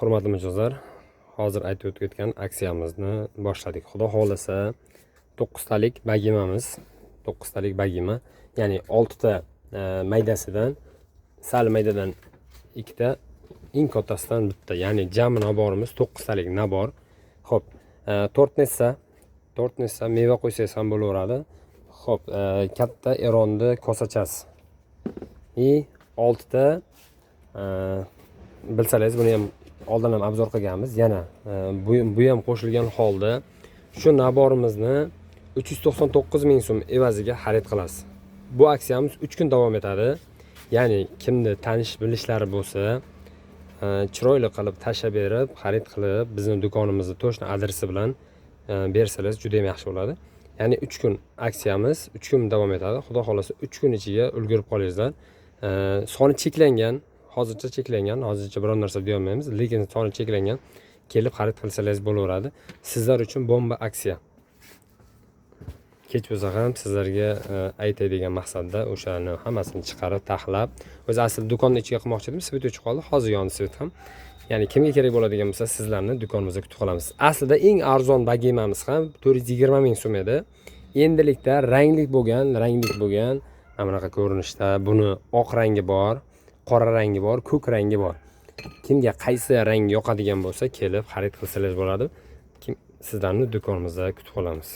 Hurmatli mijozlar, hozir aytib o'tgan aksiyamizni boshladik. Xudo xolasa 9 talik bagimamiz, 9 talik bagima, ya'ni 6 ta maydasidan, sal maydadan 2 ta, eng kattasidan bitta, ya'ni jami naborimiz 9 talik nabor. Xo'p, 4 nessa meva qo'ysangiz ham bo'laveradi. Xo'p, katta eronni kosachasi. 6 ta bilsangiz buni ham oldin ham obzor qilganmiz. Yana bu ham qo'shilgan holda shu naborimizni 399 ming so'm evaziga xarid qilasiz. Bu aksiyamiz 3 kun davom etadi. Ya'ni kimni tanish bilishlari bo'lsa, chiroyli qilib tashlab berib, xarid qilib, bizning do'konimizni to'shni adresi bilan bersangiz juda ham yaxshi bo'ladi. Ya'ni 3 kun aksiyamiz 3 kun davom etadi. Xudo xolasa 3 kun ichiga ulgurib qolingizlar. Soni cheklangan, hozircha cheklangan, hozircha biror narsa deya olmaymiz, lekin soni cheklangan. Kelib xarid qilsangiz bo'laveradi. Sizlar uchun bomba aksiya. Kech bo'lsa ham sizlarga aytay degan maqsadda o'shani hammasini chiqarib, taxlab, o'zi asl do'konni ichiga qilmoqchi edim, svit o'chib qoldi. Hozir yondi svit ham. Ya'ni kimga kerak bo'ladigan bo'lsa, sizlarni do'konimizga kutib qolamiz. Aslida eng arzon bagimamiz ham 420 ming so'm edi. Endilikda ranglik bo'lgan, mana bunaqa ko'rinishda, buni oq rangi bor, qora rangi bor, ko'k rangi bor. Kimga qaysi rang yoqadigan bo'lsa, kelib xarid qilsangiz bo'ladi. Sizlarni do'konimizda kutib qolamiz.